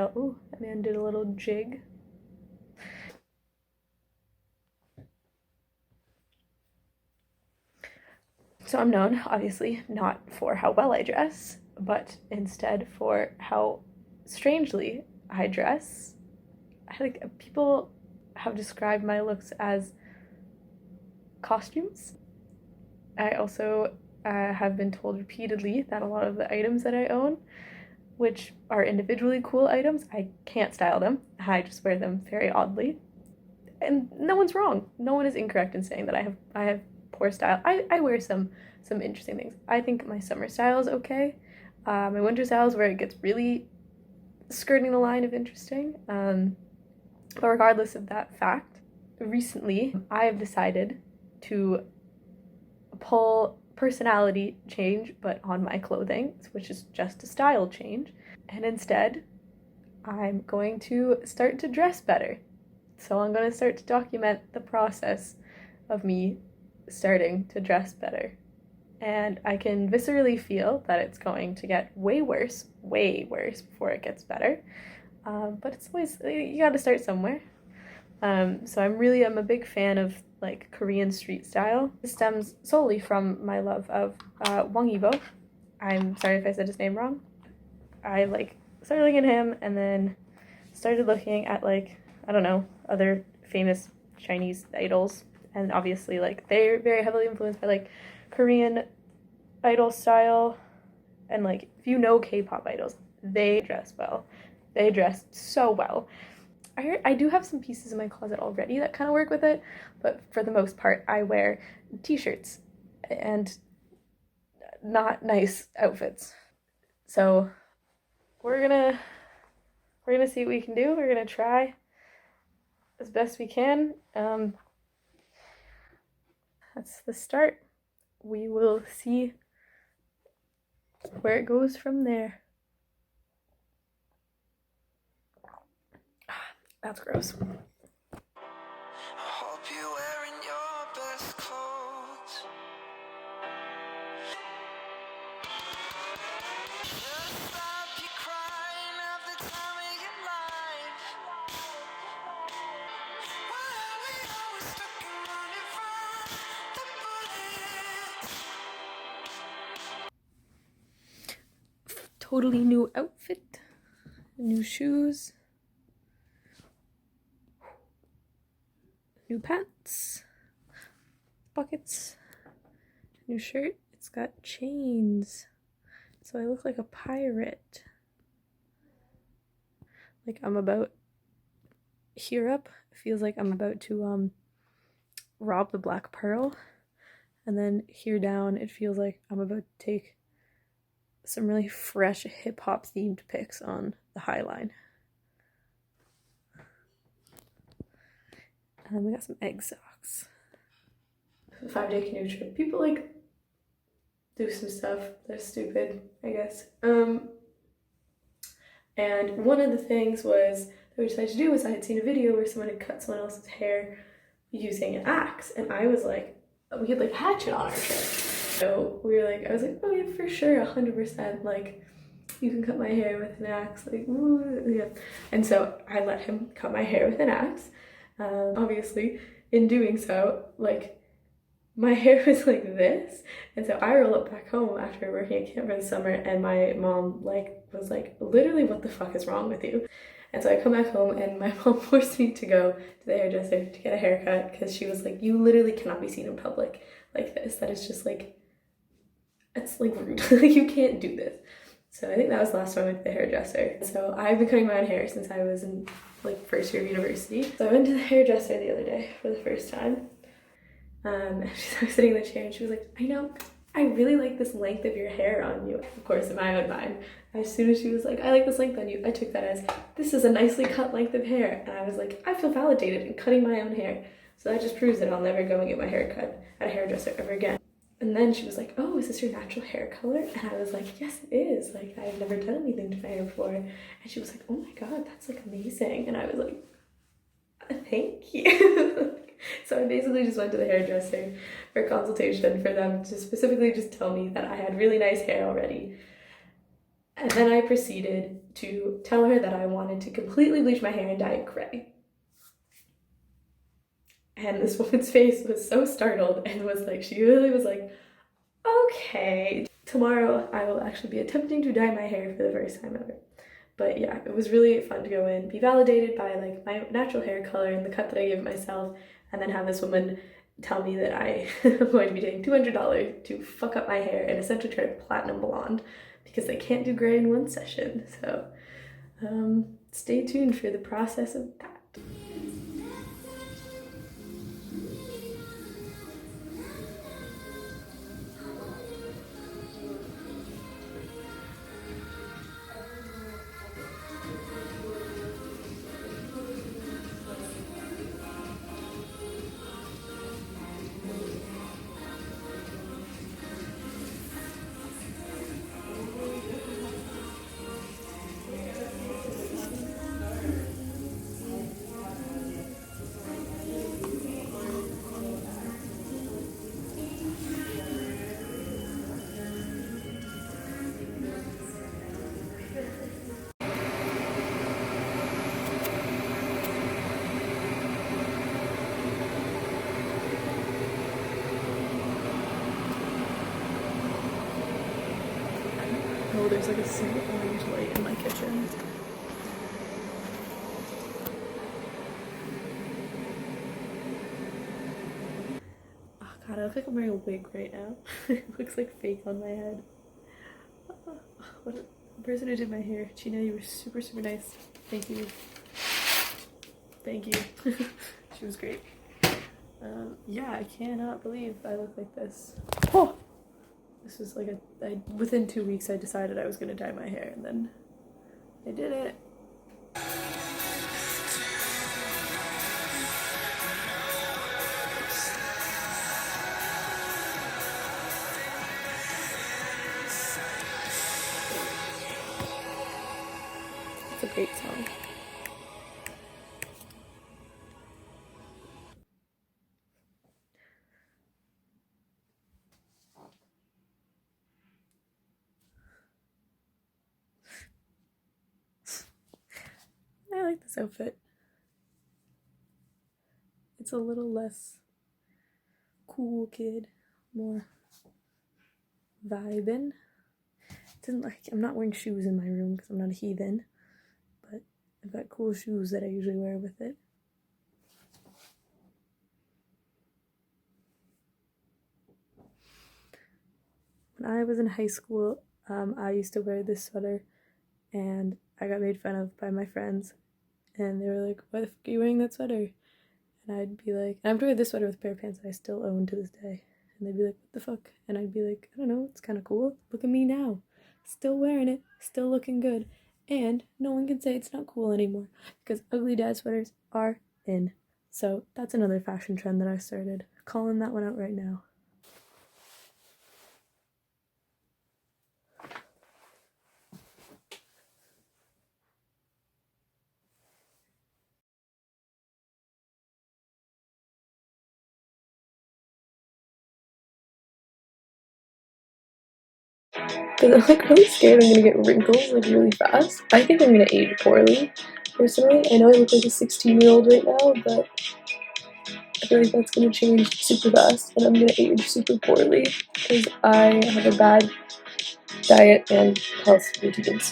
style. Ooh, that man did a little jig. So I'm known, obviously, not for how well I dress, but instead for how strangely I dress. Like, people have described my looks as costumes. I also have been told repeatedly that a lot of the items that I own, which are individually cool items, I can't style them. I just wear them very oddly. And no one's wrong. No one is incorrect in saying that I have poor style. I wear some interesting things. I think my summer style is okay. My winter style is where it gets really skirting the line of interesting. But regardless of that fact, recently I have decided to pull personality change, but on my clothing, which is just a style change. And instead, I'm going to start to dress better. So I'm going to start to document the process of me starting to dress better. And I can viscerally feel that it's going to get way worse before it gets better. But it's always, you gotta start somewhere. So I'm a big fan of like Korean street style. This stems solely from my love of Wang Yibo. I'm sorry if I said his name wrong. I started looking at him and then started looking at I don't know, other famous Chinese idols. And obviously they're very heavily influenced by Korean idol style. And if you know K-pop idols, they dress well. They dress so well. I do have some pieces in my closet already that kind of work with it, but for the most part, I wear t-shirts and not nice outfits. So we're gonna see what we can do. We're gonna try as best we can. That's the start. We will see where it goes from there. That's gross. Totally new outfit, new shoes, new pants, buckets, new shirt. It's got chains, so I look like a pirate. I'm about here up, feels like I'm about to rob the Black Pearl, and then here down it feels like I'm about to take some really fresh hip-hop themed pics on the High Line. And then we got some egg socks. The 5-day canoe trip. People do some stuff that's stupid, I guess. And one of the things that we decided to do was I had seen a video where someone had cut someone else's hair using an axe, and I was like, we had hatchet on our trip. So I was like, oh yeah, for sure, 100%, you can cut my hair with an axe, ooh, yeah. And so I let him cut my hair with an axe. Obviously, in doing so, my hair was this, and so I roll up back home after working at camp for the summer, and my mom was literally, what the fuck is wrong with you? And so I come back home and my mom forced me to go to the hairdresser to get a haircut because she was like, you literally cannot be seen in public like this. That is just it's rude. You can't do this. So I think that was the last time I went to the hairdresser. So I've been cutting my own hair since I was in first year of university. So I went to the hairdresser the other day for the first time. And I was sitting in the chair and she was like, I know, I really like this length of your hair on you. Of course, in my own mind, as soon as she was like, I like this length on you, I took that as, this is a nicely cut length of hair. And I was like, I feel validated in cutting my own hair. So that just proves that I'll never go and get my hair cut at a hairdresser ever again. And then she was like, oh, is this your natural hair color? And I was like, yes, it is. I've never done anything to my hair before. And she was like, oh my God, that's amazing. And I was like, thank you. So I basically just went to the hairdresser for a consultation for them to specifically just tell me that I had really nice hair already. And then I proceeded to tell her that I wanted to completely bleach my hair and dye it gray. And this woman's face was so startled and was like, she really was like, okay. Tomorrow I will actually be attempting to dye my hair for the first time ever. But yeah, it was really fun to go in, be validated by like my natural hair color and the cut that I gave myself, and then have this woman tell me that I am going to be paying $200 to fuck up my hair and essentially turn it platinum blonde because they can't do gray in one session. So stay tuned for the process of that. Oh, there's like a single orange light in my kitchen. Oh god, I look like I'm wearing a wig right now. It looks like fake on my head. What a person who did my hair. Gina, you were super, super nice. Thank you. Thank you. She was great. Yeah, I cannot believe I look like this. Oh! This was like within 2 weeks I decided I was gonna dye my hair, and then I did it. It's a great song. I like this outfit. It's a little less cool kid, more vibin'. Doesn't like I'm not wearing shoes in my room because I'm not a heathen, but I've got cool shoes that I usually wear with it. When I was in high school, I used to wear this sweater, and I got made fun of by my friends, and they were like, "Why the fuck are you wearing that sweater?" And I'd be like, and I'm wearing this sweater with a pair of pants that I still own to this day. And they'd be like, "What the fuck?" And I'd be like, "I don't know, it's kind of cool. Look at me now. Still wearing it, still looking good. And no one can say it's not cool anymore because ugly dad sweaters are in." So that's another fashion trend that I started. Calling that one out right now. Because I'm like really scared I'm gonna get wrinkles like really fast. I think I'm gonna age poorly, personally. I know I look like a 16-year-old right now, but I feel like that's gonna change super fast and I'm gonna age super poorly because I have a bad diet and health routines.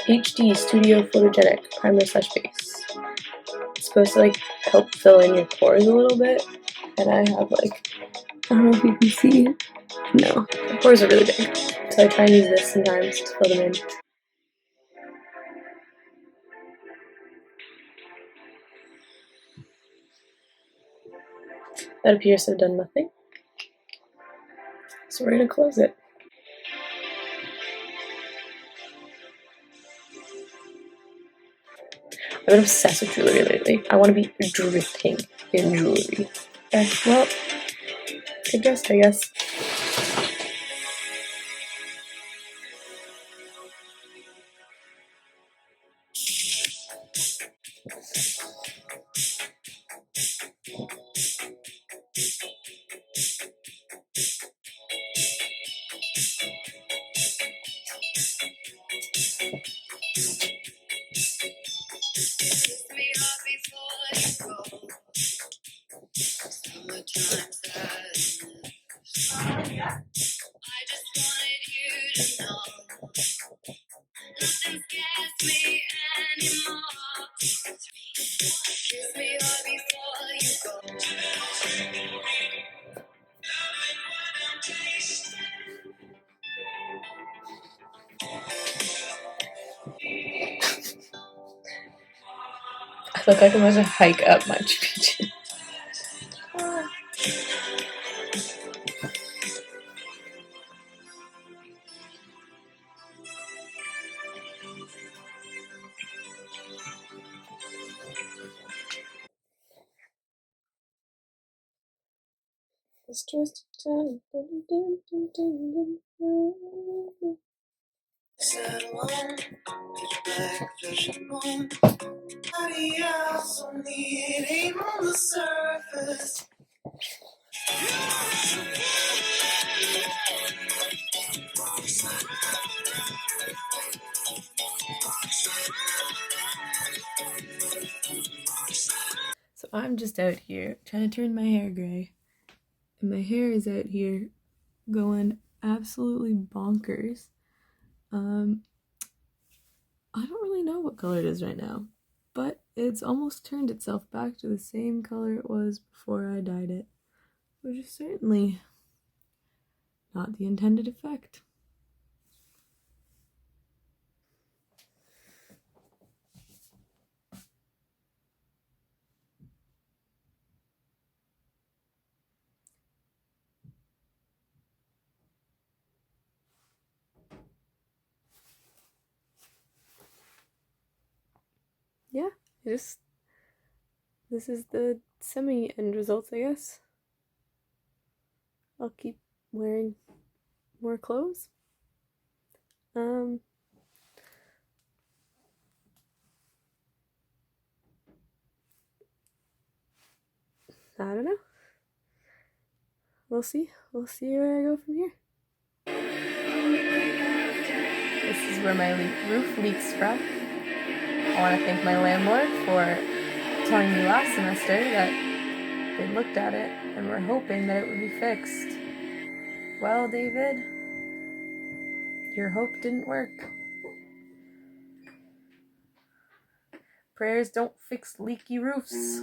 HD Studio Photogenic Primer Slash Base. It's supposed to like help fill in your pores a little bit, and I have like, I don't know if you can see. No, my pores are really big, so I try and use this sometimes to fill them in. That appears to have done nothing, so we're gonna close it. I've been obsessed with jewelry lately. I want to be dripping in jewelry. Okay, well, get dressed, I guess. I look like I'm going to hike up Machu Picchu. It's just a time. So I'm just out here trying to turn my hair gray. And my hair is out here going absolutely bonkers. I don't really know what color it is right now, but it's almost turned itself back to the same color it was before I dyed it, which is certainly not the intended effect. Yeah, this is the semi-end results, I guess. I'll keep wearing more clothes. I don't know. We'll see. We'll see where I go from here. This is where my roof leaks from. I want to thank my landlord for telling me last semester that they looked at it and were hoping that it would be fixed. Well, David, your hope didn't work. Prayers don't fix leaky roofs.